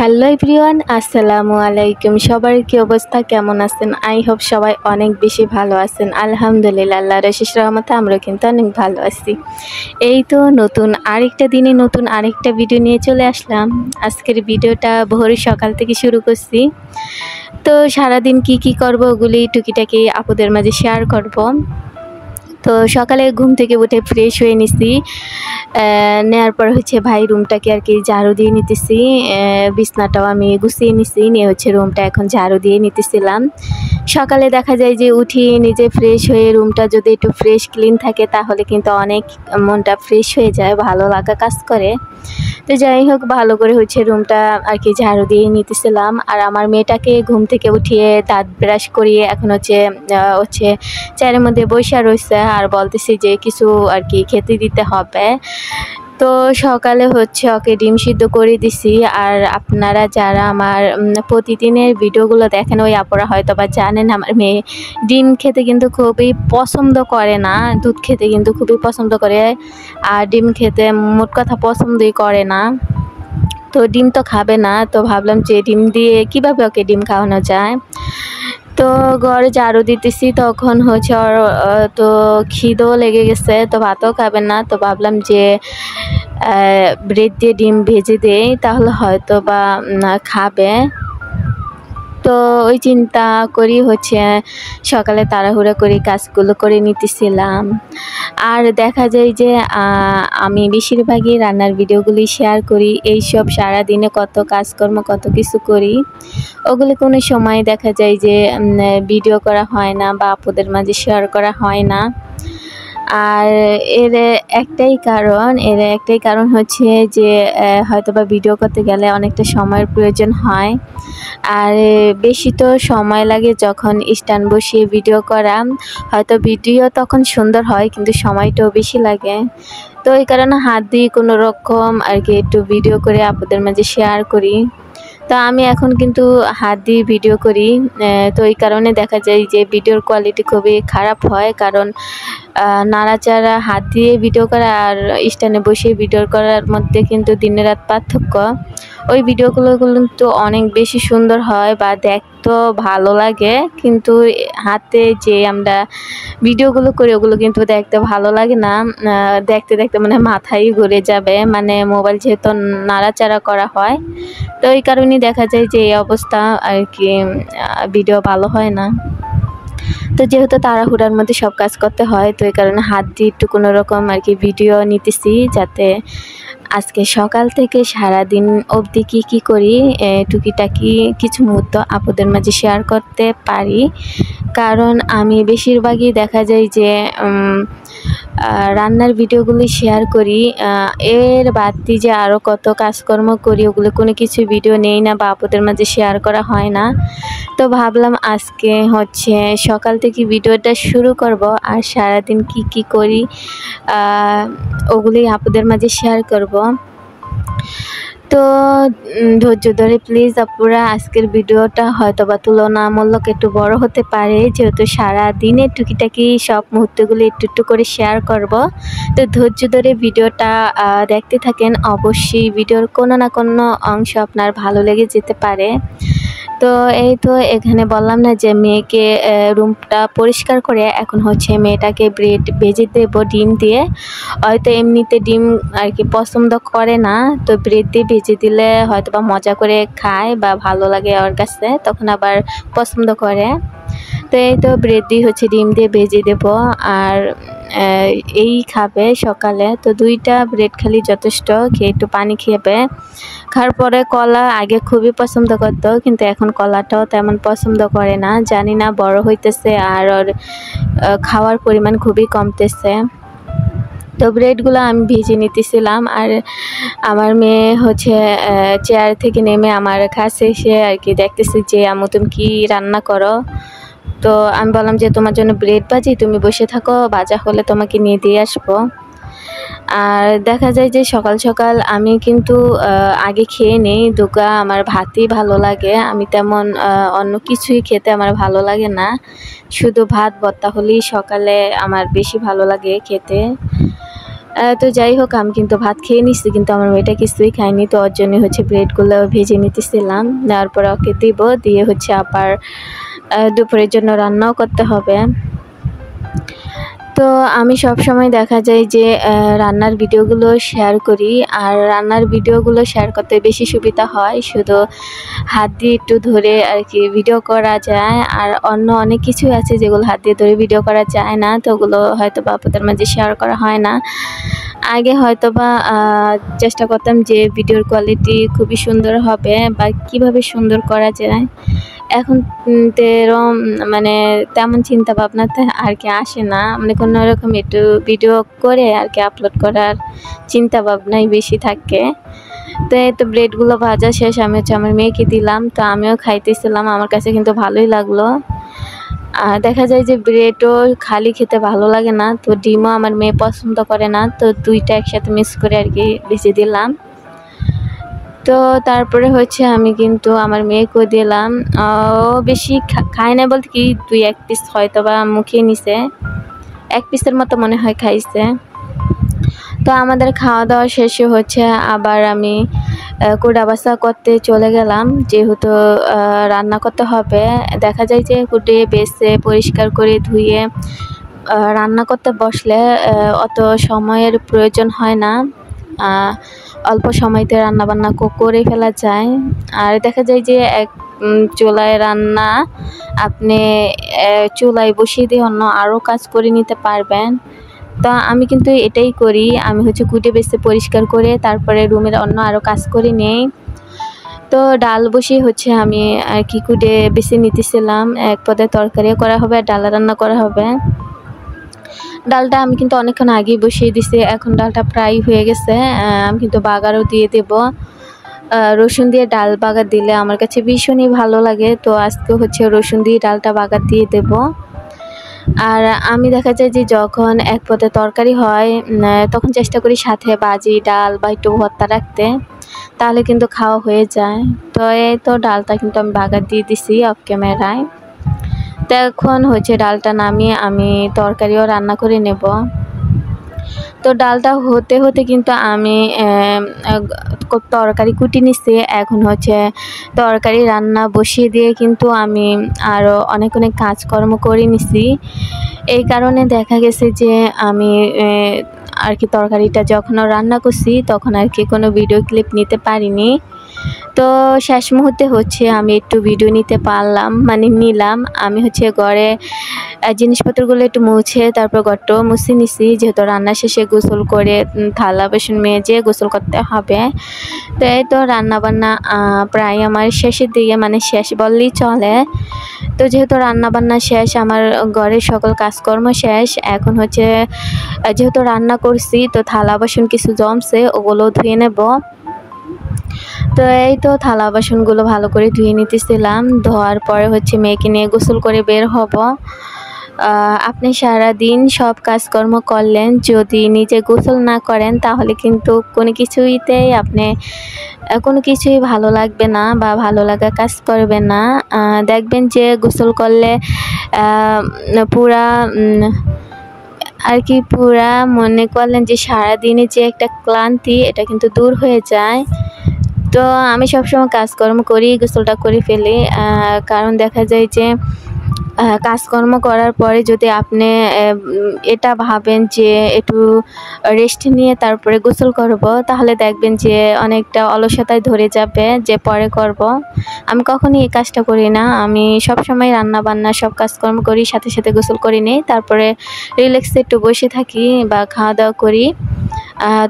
Hello everyone, আসসালামু আলাইকুম। সবার কি অবস্থা, কেমন আছেন? আই হোপ সবাই অনেক বেশি ভালো আছেন। আলহামদুলিল্লাহ, আল্লাহর অশেষ রহমতে আমরাও কিন্তু অনেক ভালো আছি। এই তো নতুন আরেকটা দিনে নতুন আরেকটা ভিডিও নিয়ে চলে আসলাম। আজকের ভিডিওটা ভোর সকাল থেকে শুরু করছি। তো সারাদিন কি করব ওগুলি টুকিটাকি আপুদের মাঝে শেয়ার করব। তো সকালে ঘুম থেকে উঠে ফ্রেশ হয়ে নিছি। নেওয়ার পর হচ্ছে ভাই রুমটাকে আর কি ঝাড়ু দিয়ে নিতেছি। বিছনাটাও আমি গুছিয়ে নিছি, নিয়ে হচ্ছে রুমটা এখন ঝাড়ু দিয়ে নিতেছিলাম। সকালে দেখা যায় যে উঠি নিজে ফ্রেশ হয়ে রুমটা যদি একটু ফ্রেশ ক্লিন থাকে তাহলে কিন্তু অনেক মনটা ফ্রেশ হয়ে যায়, ভালো লাগা কাজ করে। তো যাই হোক, ভালো করে হচ্ছে রুমটা আর কি ঝাড়ু দিয়ে নিতেছিলাম। আর আমার মেয়েটাকে ঘুম থেকে উঠিয়ে দাঁত ব্রাশ করিয়ে এখন হচ্ছে চেয়ারের মধ্যে বসে রয়েছে আর বলতেছি যে কিছু আর কি খেতে দিতে হবে। তো সকালে হচ্ছে ওকে ডিম সিদ্ধ করে দিছি। আর আপনারা যারা আমার প্রতিদিনের ভিডিওগুলো দেখেন ওই আপুরা হয়তো বা জানেন আমার মেয়ে ডিম খেতে কিন্তু খুবই পছন্দ করে না, দুধ খেতে কিন্তু খুবই পছন্দ করে। আর ডিম খেতে মোট কথা পছন্দই করে না। তো ডিম তো খাবে না, তো ভাবলাম যে ডিম দিয়ে কিভাবে ওকে ডিম খাওয়ানো যায়। তো ঘরে ঝাড়ু দিতেছি, তখন হচ্ছে ওর তো খিদেও লেগে গেছে, তো ভাতও খাবে না। তো ভাবলাম যে ব্রেড দিয়ে ডিম ভেজে দেই, তাহলে হয়তো বা খাবে। তো ওই চিন্তা করি হচ্ছে সকালে তাড়াহুড়া করে কাজগুলো করে নিতেছিলাম। আর দেখা যায় যে আমি বেশিরভাগই রান্নার ভিডিওগুলি শেয়ার করি। এইসব সারাদিনে কত কাজকর্ম কত কিছু করি, ওগুলি কোনো সময় দেখা যায় যে ভিডিও করা হয় না বা আপুদের মাঝে শেয়ার করা হয় না। আর এর একটাই কারণ হচ্ছে যে হয়তোবা ভিডিও করতে গেলে অনেকটা সময়ের প্রয়োজন হয়। আর বেশি তো সময় লাগে যখন স্ট্যান্ড বসিয়ে ভিডিও করা, হয়তো ভিডিও তখন সুন্দর হয় কিন্তু সময়টাও বেশি লাগে। তো এই কারণে হাত দিয়ে কোনো রকম আর কি একটু ভিডিও করে আপুদের মাঝে শেয়ার করি। তো আমি এখন কিন্তু হাত দিয়ে ভিডিও করি। তো এই কারণে দেখা যায় যে ভিডিওর কোয়ালিটি খুবই খারাপ হয়, কারণ নাড়াচাড়া হাত দিয়ে ভিডিও করা আর স্ট্যান্ডে বসে ভিডিও করার মধ্যে কিন্তু দিনের রাত পার্থক্য। ওই ভিডিওগুলো কিন্তু অনেক বেশি সুন্দর হয় বা দেখতেও ভালো লাগে, কিন্তু হাতে যে আমরা ভিডিওগুলো করি ওগুলো কিন্তু দেখতে ভালো লাগে না। দেখতে দেখতে মানে মাথায় ঘুরে যাবে, মানে মোবাইল যেহেতু নাড়াচাড়া করা হয়। তো এই কারণেই দেখা যায় যে এই অবস্থা আর কি, ভিডিও ভালো হয় না। তো যেহেতু তাড়াহুড়ার মধ্যে সব কাজ করতে হয়, তো এই কারণে হাত দিয়ে একটু কোনো রকম আর কি ভিডিও নিতেছি, যাতে আজকে সকাল থেকে সারাদিন অবধি কি করি টুকিটাকি কিছু মুহূর্ত আপুদের মাঝে শেয়ার করতে পারি। কারণ আমি বেশিরভাগই দেখা যায় যে রান্নার ভিডিওগুলি শেয়ার করি, এর বাড়তি যে আরও কত কাজকর্ম করি ওগুলো কোনো কিছু ভিডিও নেই না বা আপুদের মাঝে শেয়ার করা হয় না। তো ভাবলাম আজকে হচ্ছে সকাল থেকে ভিডিওটা শুরু করব আর সারাদিন কি করি ওগুলি আপুদের মাঝে শেয়ার করব। তো ধৈর্য ধরে প্লিজ আপুরা, আজকের ভিডিওটা হয়তো বা তুলনামূলক একটু বড় হতে পারে, যেহেতু সারা দিনে টুকিটাকি সব মুহূর্তগুলো একটু করে শেয়ার করব। তো ধৈর্য ধরে ভিডিওটা দেখতে থাকেন, অবশ্যই ভিডিওর কোনো না কোনো অংশ আপনার ভালো লেগে যেতে পারে। তো এই তো এখানে বললাম না যে মেয়েকে রুমটা পরিষ্কার করে এখন হচ্ছে মেয়েটাকে ব্রেড ভেজে দেবো ডিম দিয়ে। হয়তো এমনিতে ডিম আর কি পছন্দ করে না, তো ব্রেড দিয়ে ভেজে দিলে হয়তো বা মজা করে খায় বা ভালো লাগে ওর কাছে, তখন আবার পছন্দ করে। তো এই তো ব্রেড দিয়ে হচ্ছে ডিম দিয়ে ভেজে দেব। আর এই খাবে সকালে, তো 2টা ব্রেড খালি যথেষ্ট, খেয়ে একটু পানি খেবে। খাওয়ার পরে কলা আগে খুবই পছন্দ করত, কিন্তু এখন কলাটাও তেমন পছন্দ করে না, জানি না বড় হইতেছে আর ওর খাওয়ার পরিমাণ খুবই কমতেছে। তো ব্রেডগুলো আমি ভেজে নিতেছিলাম আর আমার মেয়ে হচ্ছে চেয়ার থেকে নেমে আমার কাছে এসে আর কি দেখতেছি যে আম্মু তুমি কি রান্না করো। তো আমি বললাম যে তোমার জন্য ব্রেড ভাজি, তুমি বসে থাকো, ভাজা হলে তোমাকে নিয়ে দিয়ে আসবো। আর দেখা যায় যে সকাল সকাল আমি কিন্তু আগে খেয়ে নেই দুগা, আমার ভাতই ভালো লাগে, আমি তেমন অন্য কিছুই খেতে আমার ভালো লাগে না, শুধু ভাত ভর্তা হলেই সকালে আমার বেশি ভালো লাগে খেতে। তো যাই হোক আমি কিন্তু ভাত খেয়ে নিচ্ছি, কিন্তু আমার মেয়েটা কিছুই খায়নি। তো ওর জন্য হচ্ছে ব্রেডগুলো ভেজে নিতেছিলাম, নেওয়ার পরে ওকে দিব, দিয়ে হচ্ছে আবার দুপুরের জন্য রান্নাও করতে হবে। তো আমি সবসময় দেখা যায় যে রান্নার ভিডিওগুলো শেয়ার করি, আর রান্নার ভিডিওগুলো শেয়ার করতে বেশি সুবিধা হয়, শুধু হাত দিয়ে একটু ধরে আর কি ভিডিও করা যায়। আর অন্য অনেক কিছুই আছে যেগুলো হাত দিয়ে ধরে ভিডিও করা যায় না, তো ওগুলো হয়তো বা আপনাদের মাঝে শেয়ার করা হয় না। আগে হয়তো বা চেষ্টা করতাম যে ভিডিওর কোয়ালিটি খুবই সুন্দর হবে বা কিভাবে সুন্দর করা যায়। এখন তেরম মানে তেমন চিন্তা ভাবনাতে আর কি আসে না, মানে কোনো রকম একটু ভিডিও করে আর কি আপলোড করার চিন্তা ভাবনাই বেশি থাকে। তো এই তো ব্রেডগুলো ভাজা শেষ, আমি হচ্ছে আমার মেয়েকে দিলাম, তো আমিও খাইতেছিলাম, আমার কাছে কিন্তু ভালোই লাগলো। আর দেখা যায় যে ব্রেডও খালি খেতে ভালো লাগে না, তো ডিমও আমার মেয়ে পছন্দ করে না, তো দুইটা একসাথে মিক্স করে আর কি ভেজে দিলাম। তো তারপরে হচ্ছে আমি কিন্তু আমার মেয়েকেও দিলাম, ও বেশি খায় না বলতে কি 2-1 পিস হয়তো বা মুখে নিছে, 1 পিসের মতো মনে হয় খাইছে। তো আমাদের খাওয়া দাওয়া শেষে হচ্ছে আবার আমি কুড়া বাছা করতে চলে গেলাম, যেহেতু রান্না করতে হবে। দেখা যায় যে কুটে বেছে পরিষ্কার করে ধুয়ে রান্না করতে বসলে অত সময়ের প্রয়োজন হয় না, অল্প সময়তে রান্নাবান্না করে ফেলা যায়। আর দেখা যায় যে এক চুলায় রান্না আপনি চুলায় বসিয়ে দিয়ে অন্য আরও কাজ করে নিতে পারবেন। তো আমি কিন্তু এটাই করি, আমি হচ্ছে কুটে বেছে পরিষ্কার করে তারপরে রুমের অন্য আরও কাজ করে নেই। তো ডাল বসিয়ে হচ্ছে আমি আর কি কুটে বেছে নিতেছিলাম, এক পদের তরকারিও করা হবে আর ডাল রান্না করা হবে। ডালটা আমি কিন্তু অনেকক্ষণ আগেই বসিয়ে দিছি, এখন ডালটা প্রায় হয়ে গেছে। আমি কিন্তু বাগারও দিয়ে দেব, রসুন দিয়ে ডাল বাগার দিলে আমার কাছে ভীষণই ভালো লাগে, তো আজকে হচ্ছে রসুন দিয়ে ডালটা বাগার দিয়ে দেব। আর আমি দেখা যায় যে যখন এক পদে তরকারি হয় তখন চেষ্টা করি সাথে ভাজি ডাল বা একটু ভর্তা রাখতে, তাহলে কিন্তু খাওয়া হয়ে যায়। তো এই তো ডালটা কিন্তু আমি বাগার দিয়ে দিছি অফ ক্যামেরায়। তো এখন হচ্ছে ডালটা নামিয়ে আমি তরকারিও রান্না করে নেব। তো ডালটা হতে হতে কিন্তু আমি তরকারি কুটি নিচ্ছি, এখন হচ্ছে তরকারি রান্না বসিয়ে দিয়ে কিন্তু আমি আরও অনেক কাজকর্ম করে নিছি। এই কারণে দেখা গেছে যে আমি আর কি তরকারিটা যখন রান্না করছি তখন আর কি কোনো ভিডিও ক্লিপ নিতে পারিনি। তো শেষ মুহূর্তে হচ্ছে আমি একটু ভিডিও নিতে পারলাম, মানে নিলাম। আমি হচ্ছে ঘরে জিনিসপত্রগুলো একটু মুছে তারপর ঘরটাও মুছে নিছি, যেহেতু রান্না শেষে গোসল করে থালা বাসন মেজে গোসল করতে হবে। তো এই তো রান্নাবান্না প্রায় আমার শেষের দিকে, মানে শেষ বললেই চলে। তো যেহেতু রান্নাবান্না শেষ, আমার ঘরের সকল কাজকর্ম শেষ, এখন হচ্ছে যেহেতু রান্না করছি তো থালা বাসন কিছু জমছে ওগুলো ধুয়ে নেব। তো এই তো থালা বাসনগুলো ভালো করে ধুয়ে নিতেছিলাম, ধোয়ার পরে হচ্ছে মেয়েকে নিয়ে গোসল করে বের হব। আপনি সারাদিন সব কাজকর্ম করলেন, যদি নিজে গোসল না করেন তাহলে কিন্তু কোনো কিছুই ভালো লাগবে না বা ভালো লাগা কাজ করবে না। দেখবেন যে গোসল করলে পুরা আর কি পুরা মনে করলেন যে সারাদিনে যে একটা ক্লান্তি এটা কিন্তু দূর হয়ে যায়। তো আমি সবসময় কাজকর্ম করি, গোসলটা করে ফেলি, কারণ দেখা যায় যে কাজকর্ম করার পরে যদি আপনি এটা ভাবেন যে একটু রেস্ট নিয়ে তারপরে গোসল করব, তাহলে দেখবেন যে অনেকটা অলসতায় ধরে যাবে যে পরে করব। আমি কখনই এই কাজটা করি না, আমি সবসময় রান্না বান্না সব কাজকর্ম করি, সাথে সাথে গোসল করে নিই, তারপরে রিল্যাক্সে একটু বসে থাকি বা খাওয়া দাওয়া করি।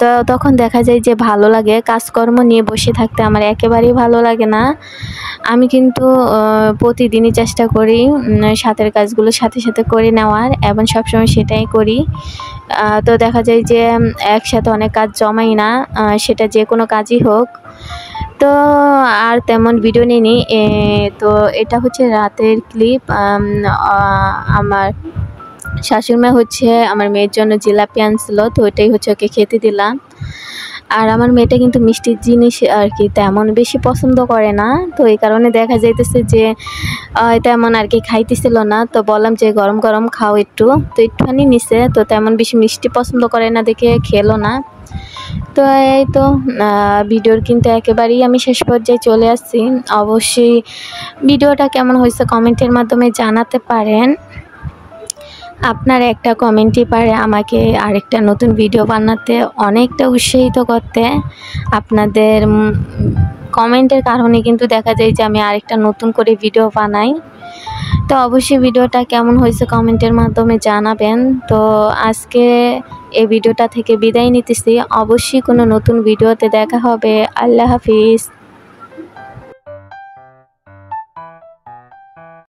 তো তখন দেখা যায় যে ভালো লাগে, কাজকর্ম নিয়ে বসে থাকতে আমার একেবারেই ভালো লাগে না। আমি কিন্তু প্রতিদিনই চেষ্টা করি সাথের কাজগুলো সাথে সাথে করে নেওয়ার, এবং সবসময় সেটাই করি। তো দেখা যায় যে একসাথে অনেক কাজ জমাই না, সেটা যে কোনো কাজই হোক। তো আর তেমন ভিডিও নিইনি। তো এটা হচ্ছে রাতের ক্লিপ। আমার শাশুড়ি মা হচ্ছে আমার মেয়ের জন্য জিলাপি আনছিল, তো ওইটাই হচ্ছে ওকে খেতে দিলাম। আর আমার মেয়েটা কিন্তু মিষ্টি জিনিস আর কি তেমন বেশি পছন্দ করে না, তো এই কারণে দেখা যাইতেছে যে তেমন আর কি খাইতেছিল না। তো বললাম যে গরম গরম খাও একটু, তো একটুখানি নিছে, তো তেমন বেশি মিষ্টি পছন্দ করে না দেখে খেলো না। তো এই তো ভিডিওর কিন্তু একেবারেই আমি শেষ পর্যায়ে চলে আসছি। অবশ্যই ভিডিওটা কেমন হয়েছে কমেন্টের মাধ্যমে জানাতে পারেন। আপনার একটা কমেন্টই পারে আমাকে আরেকটা নতুন ভিডিও বানাতে অনেকটা উৎসাহিত করতে। আপনাদের কমেন্টের কারণে কিন্তু দেখা যায় যে আমি আরেকটা নতুন করে ভিডিও বানাই। তো অবশ্যই ভিডিওটা কেমন হয়েছে কমেন্টের মাধ্যমে জানাবেন। তো আজকে এই ভিডিওটা থেকে বিদায় নিতেছি। অবশ্যই কোনো নতুন ভিডিওতে দেখা হবে। আল্লাহ হাফিজ।